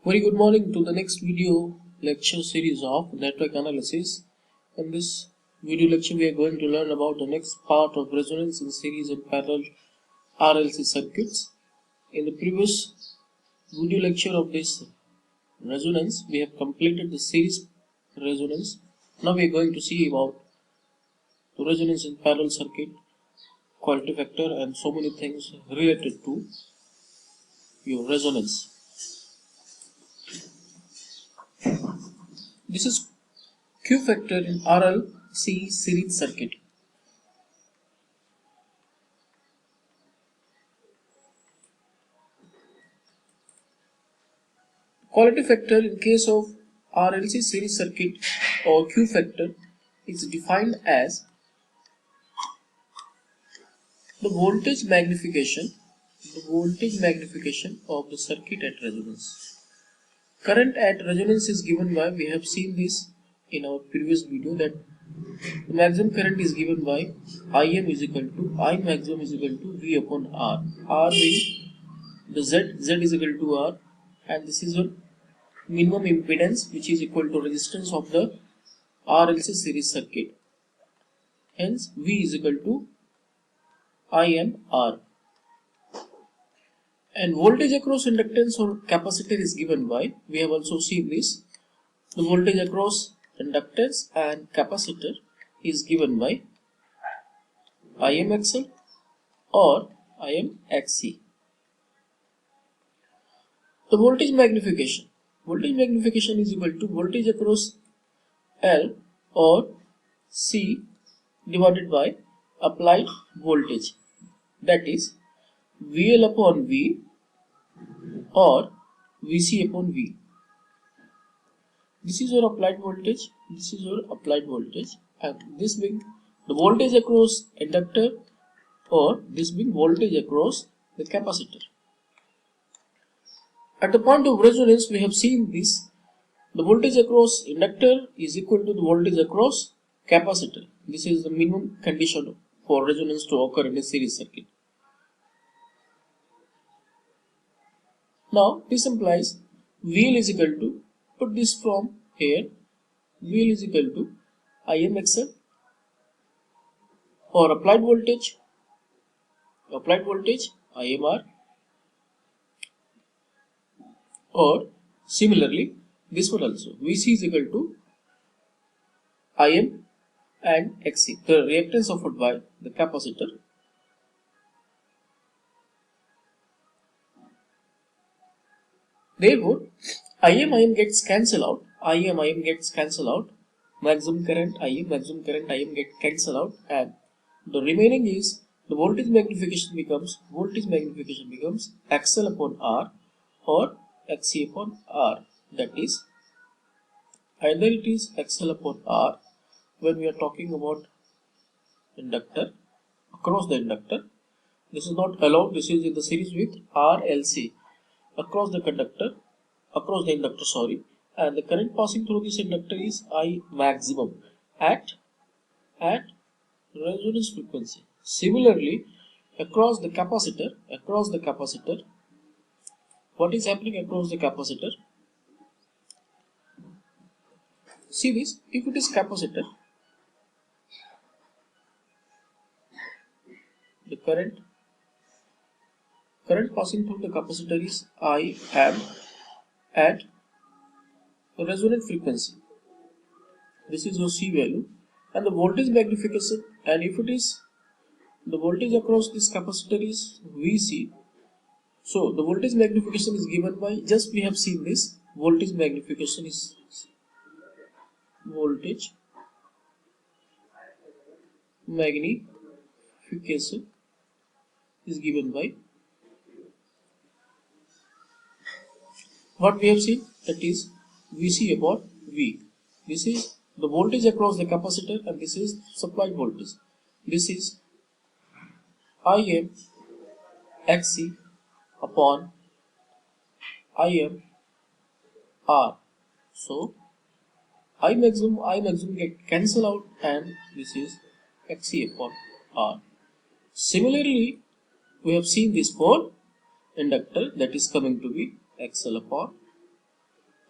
Very good morning to the next video lecture series of network analysis. In this video lecture, we are going to learn about the next part of resonance in series and parallel RLC circuits. In the previous video lecture of this resonance, we have completed the series resonance. Now we are going to see about the resonance in parallel circuit, quality factor, and so many things related to your resonance. This is Q factor in RLC series circuit. Quality factor in case of RLC series circuit or Q factor is defined as the voltage magnification of the circuit at resonance. Current at resonance is given by, we have seen this in our previous video, that the maximum current is given by Im is equal to I maximum is equal to V upon R. R being the Z is equal to R, and this is your minimum impedance, which is equal to resistance of the RLC series circuit. Hence V is equal to IMR. And voltage across inductance or capacitor is given by, we have also seen this, the voltage across inductance and capacitor is given by IMXL or IMXC. The voltage magnification is equal to voltage across L or C divided by applied voltage, that is VL upon V or VC upon V. This is your applied voltage, and this being the voltage across inductor, or this being voltage across the capacitor. At the point of resonance, we have seen this, the voltage across inductor is equal to the voltage across capacitor. This is the minimum condition for resonance to occur in a series circuit. Now this implies VL is equal to, put this from here, VL is equal to IMXL or applied voltage IMR, or similarly this one also, VC is equal to IM and XC, the reactance offered by the capacitor. Therefore, IM gets cancelled out, maximum current IM get cancelled out, and the remaining is the voltage magnification becomes XL upon R or XC upon R. That is, either it is XL upon R when we are talking about inductor, across the inductor. This is not allowed, this is in the series with RLC, across the inductor, and the current passing through this inductor is I maximum at resonance frequency. Similarly, across the capacitor, what is happening across the capacitor? See this, if it is capacitor, the current passing through the capacitor is I am at resonant frequency. This is your C value, and the voltage magnification, and if it is the voltage across this capacitor is VC, so the voltage magnification is given by, just we have seen this, voltage magnification is given by what we have seen, that is VC upon V. This is the voltage across the capacitor, and this is supplied voltage. This is IM XC upon IM R. So I maximum get cancelled out, and this is XC upon R. Similarly, we have seen this for inductor, that is coming to be XL upon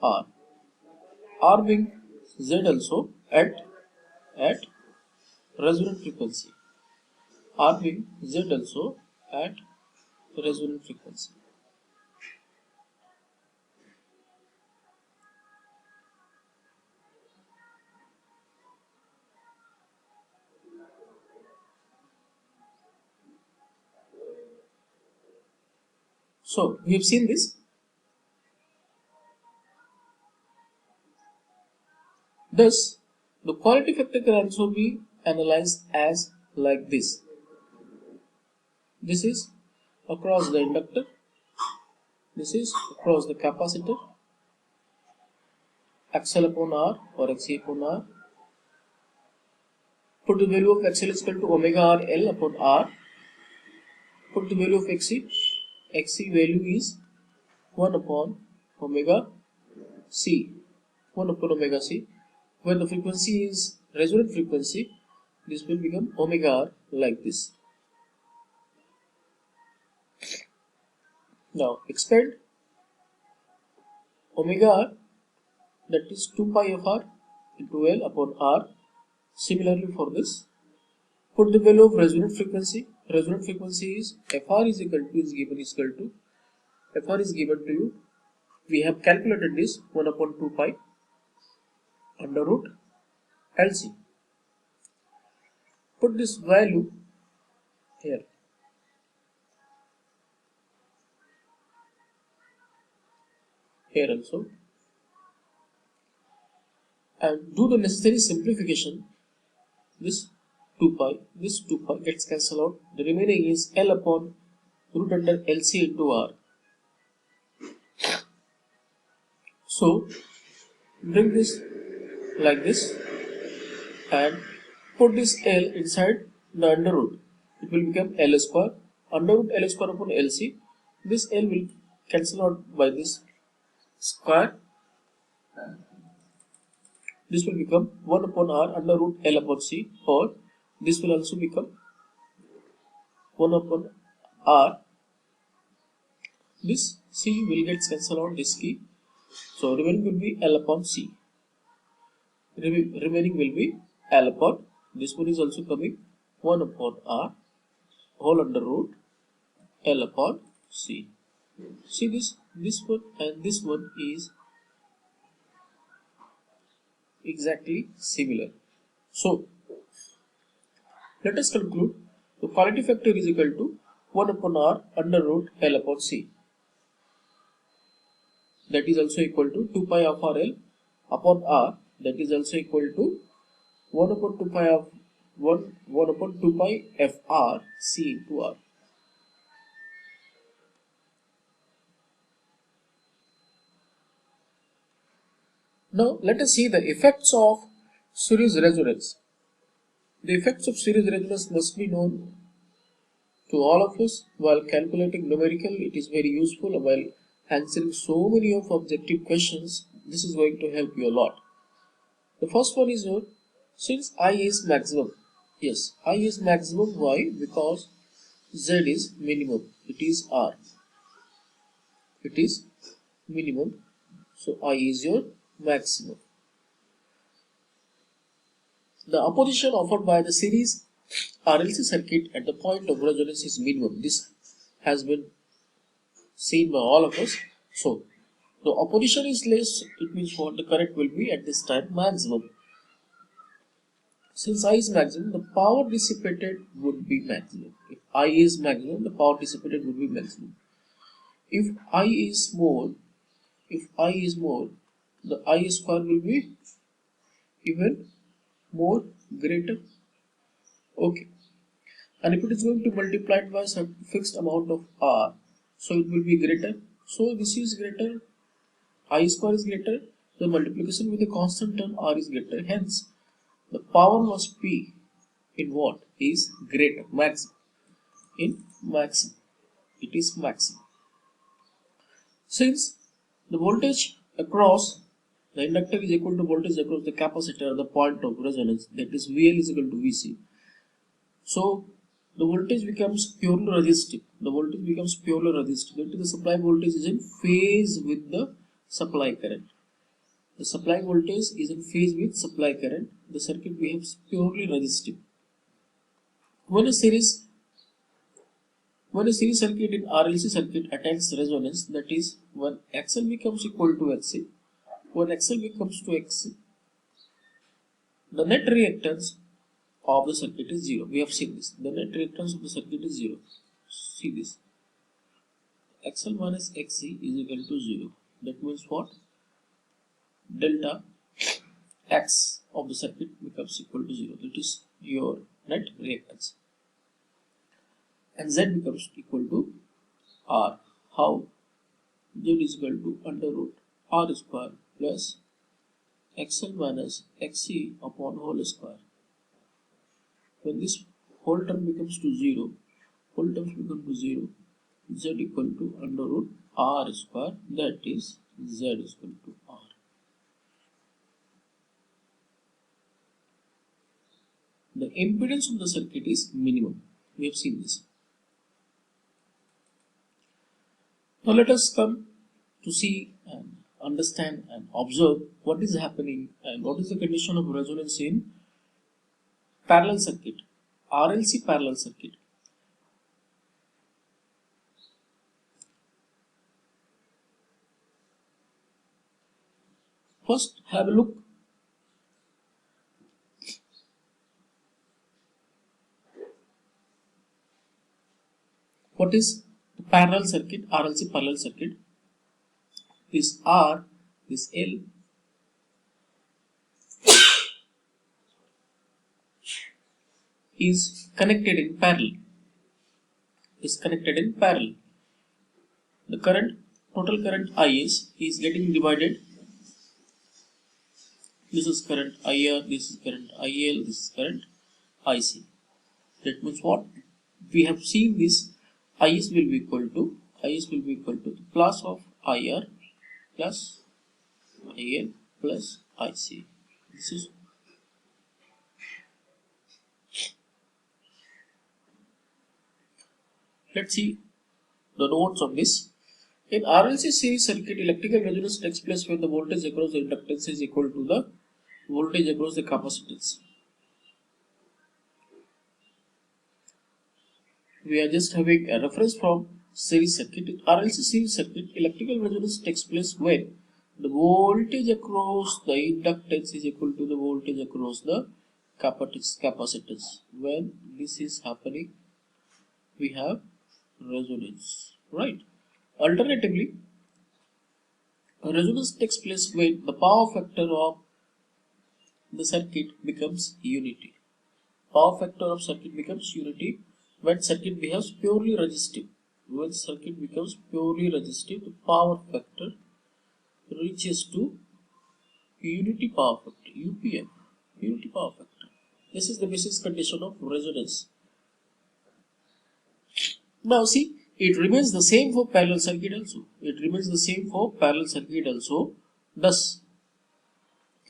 R. R being Z also at resonant frequency. R being Z also at resonant frequency. So we have seen this. Thus, the quality factor can also be analyzed as like this. This is across the inductor, this is across the capacitor, XL upon R or XC upon R. Put the value of XL is equal to omega R L upon R. Put the value of XC. XC value is 1 upon omega C. 1 upon omega C. When the frequency is resonant frequency, this will become omega R like this. Now expand omega R, that is 2 pi f R into L upon R. Similarly for this, put the value of resonant frequency. Resonant frequency is FR is equal to FR is given to you. We have calculated this 1 upon 2 pi under root LC. Put this value here. Here also. And do the necessary simplification. This 2 pi gets cancelled out. The remaining is L upon root under LC into R. So bring this like this and put this L inside the under root. It will become L square. Under root L square upon LC. This L will cancel out by this square. This will become 1 upon R under root L upon C, or this will also become 1 upon R. This C will get cancelled out this key. So remaining will be L upon C. Remaining will be L upon, this one is also coming 1 upon R whole under root L upon C. See this one and this one is exactly similar. So let us conclude the quality factor is equal to 1 upon R under root L upon C. That is also equal to 2 pi of RL upon R. That is also equal to 1 upon 2 pi of 1 upon 2 pi FR C into R. Now let us see the effects of series resonance. The effects of series resonance must be known to all of us. While calculating numerical, it is very useful. While answering so many of objective questions, this is going to help you a lot. The first one is since I is maximum. Yes, I is maximum. Why? Because Z is minimum. It is R. It is minimum. So I is your maximum. The opposition offered by the series RLC circuit at the point of resonance is minimum. This has been seen by all of us. So the opposition is less, it means what? The current will be at this time maximum. Since I is maximum, the power dissipated would be maximum. If I is maximum, the power dissipated would be maximum. If I is more, the I square will be even more greater. Okay. And if it is going to multiply it by some fixed amount of R, so it will be greater. So this is greater, I square is greater, the multiplication with a constant term R is greater. Hence, the power must be in what is greater, maximum. In maximum, it is maximum. Since the voltage across the inductor is equal to voltage across the capacitor at the point of resonance, that is VL is equal to VC. So the voltage becomes purely resistive. The voltage becomes purely resistive. That is, the supply voltage is in phase with the supply current. The supply voltage is in phase with supply current. The circuit behaves purely resistive. When a series circuit in RLC circuit attains resonance, that is, when XL becomes equal to XC, when XL becomes to XC, the net reactance of the circuit is 0. We have seen this. The net reactance of the circuit is 0. See this. XL minus XC is equal to 0. That means what? Delta X of the circuit becomes equal to 0. That is your net reactance. And Z becomes equal to R. How? Z is equal to under root R square plus XL minus XC upon whole square. When this whole term becomes to 0, whole terms become to 0, Z equal to under root R square, that is Z is equal to R. The impedance of the circuit is minimum. We have seen this. Now let us come to see and understand and observe what is happening and what is the condition of resonance in parallel circuit, RLC parallel circuit. First, have a look. What is the parallel circuit, RLC parallel circuit? This R, this L is connected in parallel. The current, total current is getting divided. This is current IR, this is current IL, this is current IC. That means what? We have seen this IS will be equal to the plus of IR plus IL plus IC. This is let's see the notes of this. In RLC series circuit, electrical resonance takes place when the voltage across the inductance is equal to the voltage across the capacitance. We are just having a reference from series circuit. In RLC series circuit, electrical resonance takes place when the voltage across the inductance is equal to the voltage across the capacitance. When this is happening, we have resonance, right? Alternatively, a resonance takes place when the power factor of the circuit becomes unity. Power factor of circuit becomes unity when circuit behaves purely resistive. When circuit becomes purely resistive, the power factor reaches to unity power factor, UPF, unity power factor. This is the basis condition of resonance. Now see, it remains the same for parallel circuit also. Thus,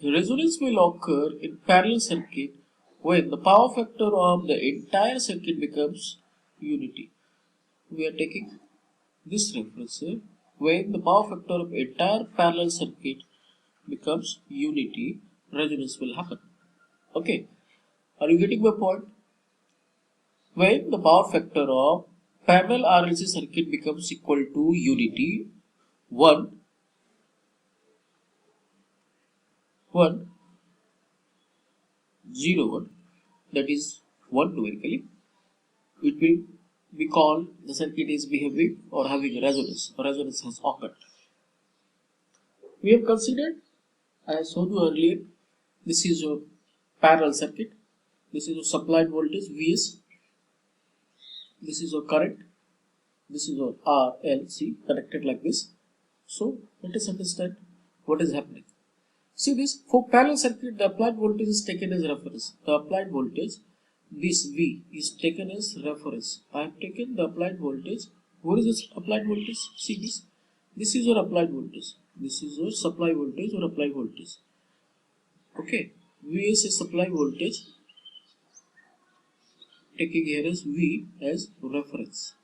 resonance will occur in parallel circuit when the power factor of the entire circuit becomes unity. We are taking this reference here. When the power factor of entire parallel circuit becomes unity, resonance will happen. Okay, are you getting my point? When the power factor of parallel RLC circuit becomes equal to unity, 1, that is 1 numerically, it will be called the circuit is behaving or having resonance. Resonance has occurred. We have considered, as I showed you earlier, this is your parallel circuit. This is your supplied voltage Vs. This is your current. This is your RLC connected like this. So let us understand what is happening. See this, for parallel circuit, the applied voltage is taken as reference. The applied voltage, this V is taken as reference. I have taken the applied voltage. What is this applied voltage? See this. This is your applied voltage. This is your supply voltage or applied voltage. Okay. Vs is supply voltage. Taking here as V as reference.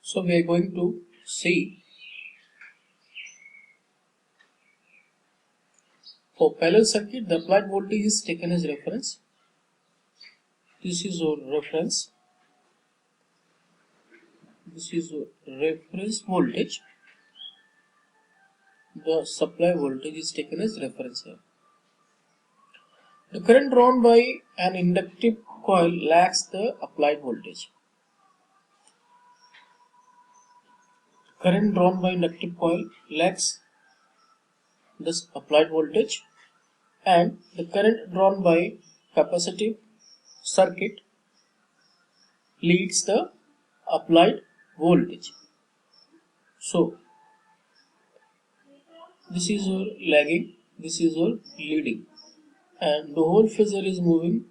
So we are going to see for parallel circuit the applied voltage is taken as reference. This is your reference. This is your reference voltage. The supply voltage is taken as reference here. The current drawn by an inductive coil lags the applied voltage. Current drawn by inductive coil lags this applied voltage, and the current drawn by capacitive circuit leads the applied voltage. So this is your lagging, this is your leading, and the whole phasor is moving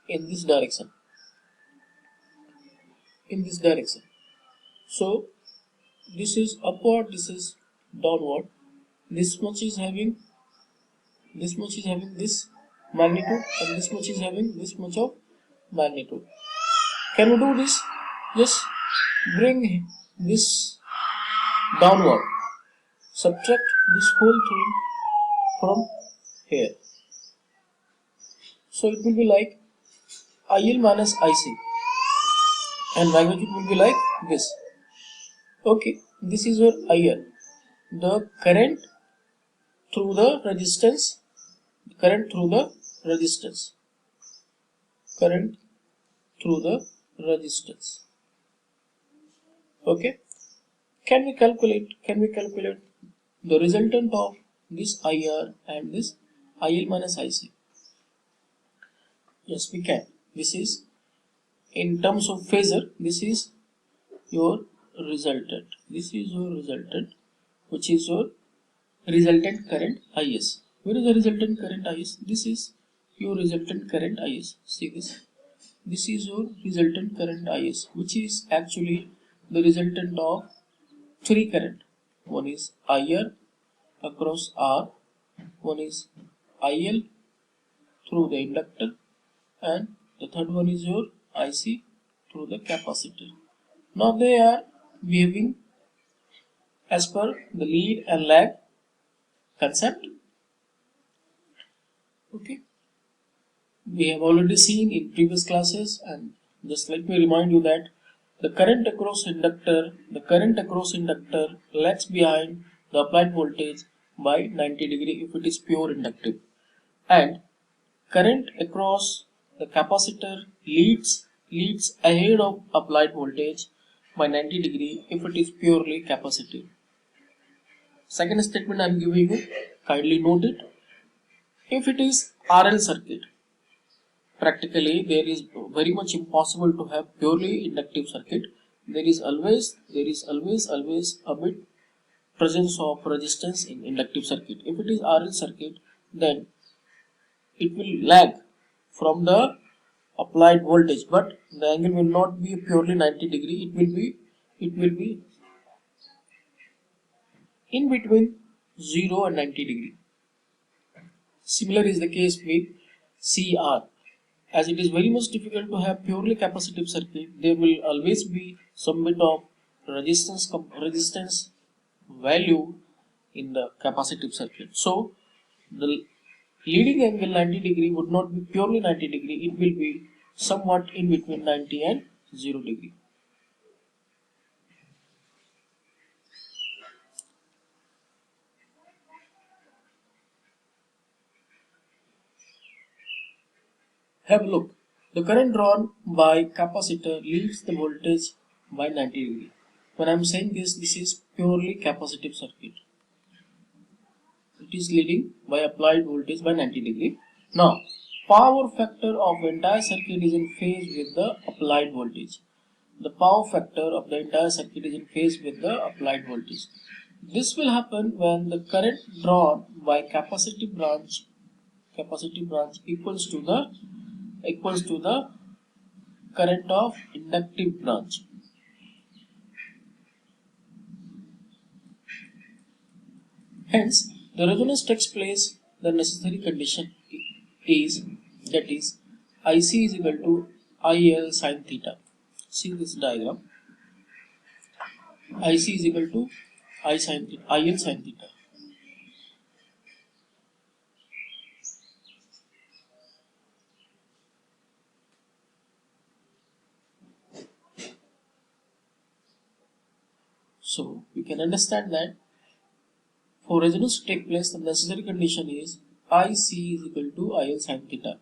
in this direction. So this is upward, this is downward. This much is having this magnitude, and this much is having this much of magnitude. Can we do this? Just bring this downward. Subtract this whole thing from here. So it will be like IL minus IC, and magnitude will be like this. Okay, this is your IL. The current through the resistance, current through the resistance. Okay, can we calculate the resultant of this IR and this IL minus IC? Yes, we can. This is in terms of phasor. This is your resultant. Which is your resultant current IS. Where is the resultant current IS? This is your resultant current IS. See this. This is your resultant current IS, which is actually the resultant of three current. One is IR across R, one is IL through the inductor, and the third one is your IC through the capacitor. Now they are behaving as per the lead and lag concept. Okay, we have already seen in previous classes, and just let me remind you that the current across inductor lags behind the applied voltage by 90 degree if it is pure inductive, and current across the capacitor leads ahead of applied voltage by 90 degree if it is purely capacitive. Second statement I am giving you, kindly note it. If it is RL circuit, practically there is very much impossible to have purely inductive circuit. There is always a bit presence of resistance in inductive circuit. If it is RL circuit, then it will lag from the applied voltage, but the angle will not be purely 90 degree. It will be in between 0 and 90 degree. Similar is the case with CR. As it is very much difficult to have purely capacitive circuit, there will always be some bit of resistance value in the capacitive circuit. So the leading angle 90 degree would not be purely 90 degree, it will be somewhat in between 90 and 0 degree. Have a look. The current drawn by capacitor leads the voltage by 90 degree. When I am saying this is purely capacitive circuit. It is leading by applied voltage by 90 degree. Now, power factor of the entire circuit is in phase with the applied voltage. The power factor of the entire circuit is in phase with the applied voltage. This will happen when the current drawn by capacitive branch equals to the current of inductive branch. Hence, the resonance takes place. The necessary condition is IC is equal to IL sin theta. See this diagram. IC is equal to IL sin theta. So we can understand that for resonance to take place, the necessary condition is IC is equal to IL sin theta.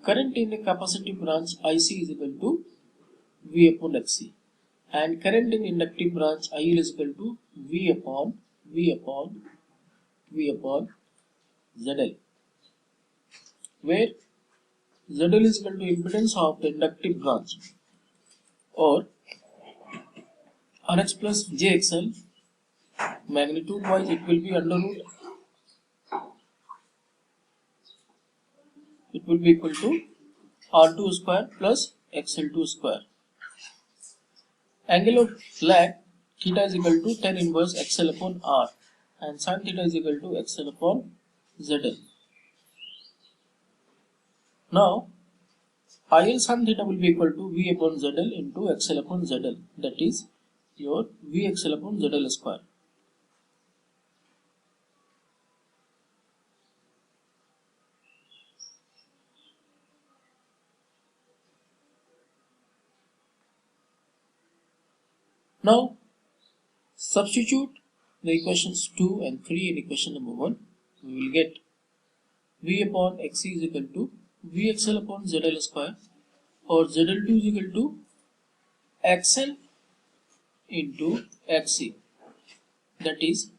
Current in a capacitive branch IC is equal to V upon XC, and current in inductive branch IL is equal to V upon ZL, where ZL is equal to impedance of the inductive branch, or Rx plus JXL. Magnitude wise it will be equal to R2 square plus XL2 square. Angle of lag theta is equal to tan inverse XL upon R, and sin theta is equal to XL upon ZL. Now IL sin theta will be equal to V upon ZL into XL upon ZL, that is your VXL upon ZL square. Now substitute the equations 2 and 3 in equation number 1. We will get V upon XC is equal to VXL upon ZL square, or ZL2 is equal to XL into XC, that is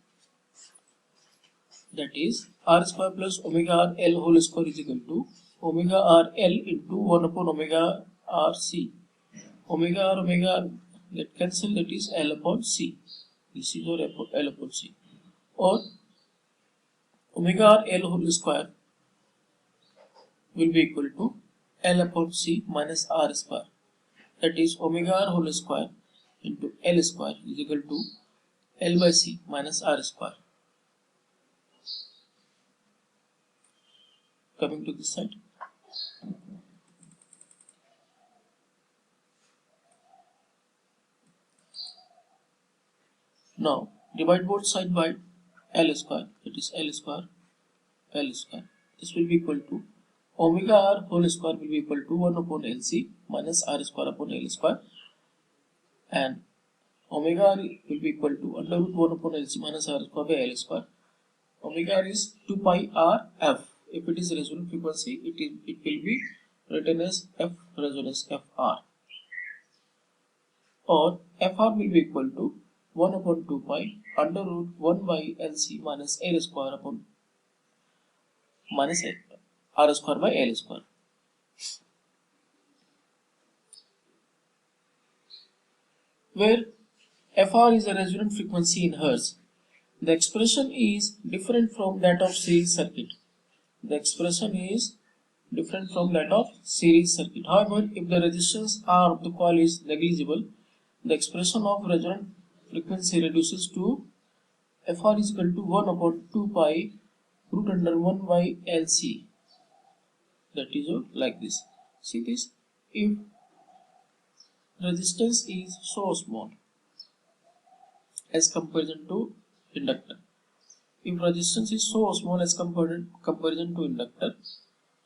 R square plus omega R L whole square is equal to omega R L into 1 upon omega R C. Omega get cancelled, that is L upon C. This is your L upon C, or omega R L whole square will be equal to L upon C minus R square, that is omega R whole square into L square is equal to L by C minus R square. Coming to this side, now divide both sides by L square, that is L square. This will be equal to omega R whole square will be equal to 1 upon LC minus R square upon L square, and omega R will be equal to under root 1 upon LC minus R square by L square. Omega R is 2 pi R F. If it is resonant frequency, it will be written as F resonance FR, or FR will be equal to 1 upon 2 pi under root 1 by LC minus L square upon minus R square by L square. Where FR is a resonant frequency in Hertz, the expression is different from that of series circuit. However, if the resistance R of the coil is negligible, the expression of resonant frequency reduces to FR is equal to 1 upon 2 pi root under 1 by LC. That is like this. See this, if resistance is so small as comparison to inductor,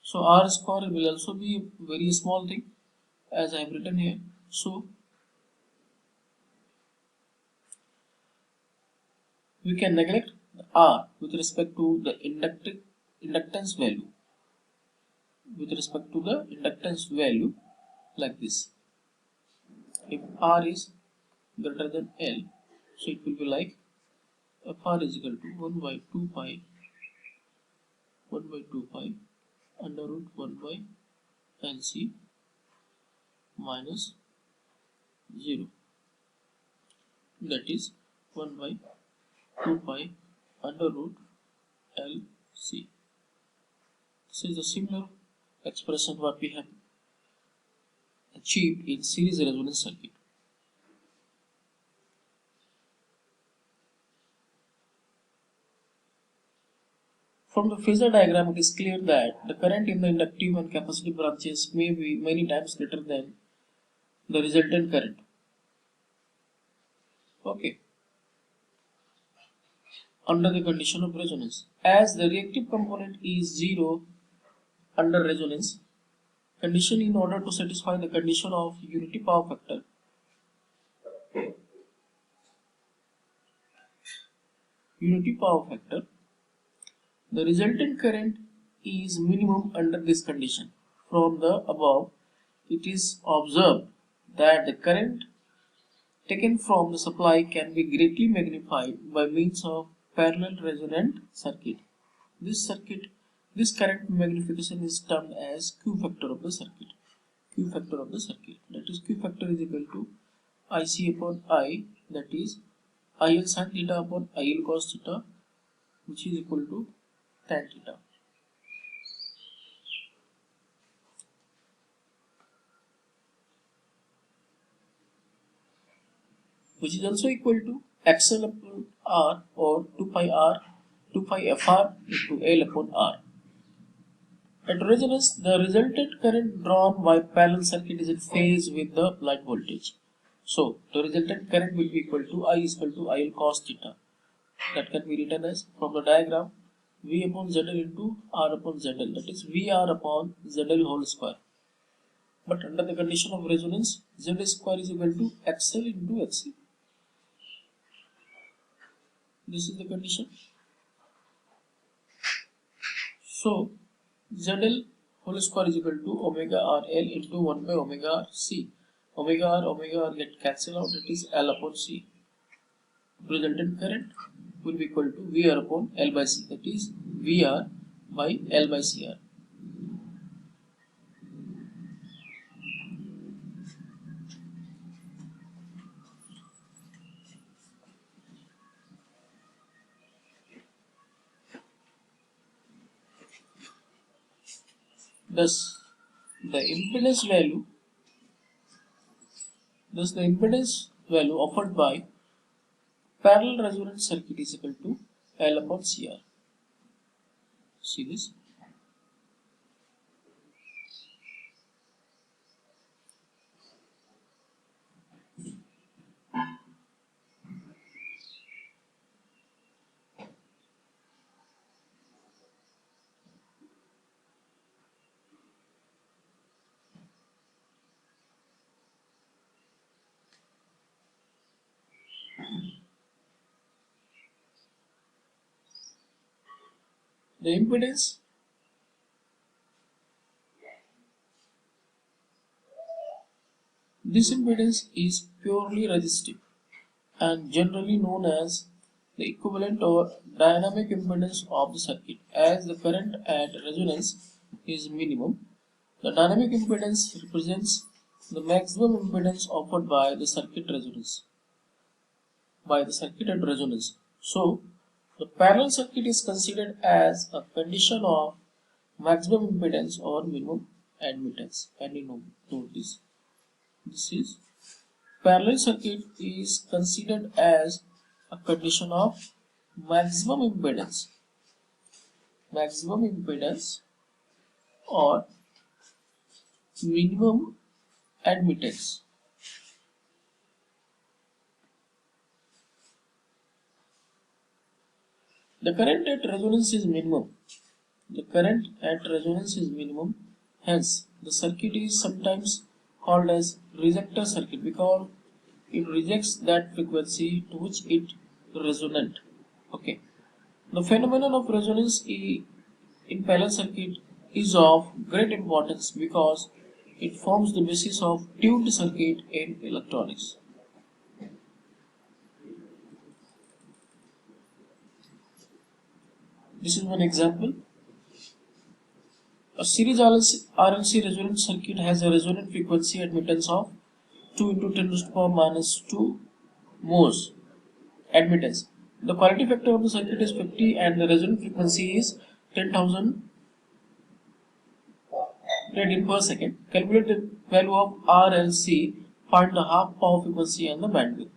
so R square will also be a very small thing, as I have written here. So we can neglect the R with respect to the inductance value, like this. If R is greater than L, so it will be like FR is equal to 1 by 2 pi under root 1 by LC minus 0, that is 1 by 2 pi under root LC. This is a similar expression what we have achieved in series resonance circuit. From the phasor diagram, it is clear that the current in the inductive and capacitive branches may be many times greater than the resultant current. Okay. Under the condition of resonance, as the reactive component is 0 under resonance condition, in order to satisfy the condition of unity power factor, the resultant current is minimum under this condition. From the above, it is observed that the current taken from the supply can be greatly magnified by means of parallel resonant circuit. This current magnification is termed as Q factor of the circuit. Q factor of the circuit. That is, Q factor is equal to IC upon I, that is IL sin theta upon IL cos theta, which is equal to tan theta. Which is also equal to XL upon R, or 2 pi FR into L upon R. At resonance, the resultant current drawn by parallel circuit is in phase with the line voltage. So, the resultant current will be equal to I is equal to IL cos theta. That can be written as, from the diagram, V upon ZL into R upon ZL, that is VR upon ZL whole square. But under the condition of resonance, Z square is equal to XL into XC. This is the condition. So, ZL whole square is equal to omega RL into 1 by omega R C. Omega R get cancelled out, that is L upon C. Resultant current will be equal to VR upon L by C, that is VR by L by CR. Thus, the impedance value offered by parallel resonance circuit is equal to L upon CR. See this? The impedance This impedance is purely resistive and generally known as the equivalent or dynamic impedance of the circuit. As the current at resonance is minimum, the dynamic impedance represents the maximum impedance offered by the circuit at resonance. So, the parallel circuit is considered as a condition of maximum impedance or minimum admittance. Can you note this? This is parallel circuit is considered as a condition of maximum impedance or minimum admittance. The current at resonance is minimum. Hence, the circuit is sometimes called as rejector circuit because it rejects that frequency to which it resonant. Okay. The phenomenon of resonance in parallel circuit is of great importance because it forms the basis of tuned circuit in electronics. This is one example. A series RLC resonance circuit has a resonant frequency admittance of 2 into 10 to the power minus 2 Mohs admittance. The quality factor of the circuit is 50 and the resonant frequency is 10,000 radian per second. Calculate the value of RLC, find the half power frequency and the bandwidth.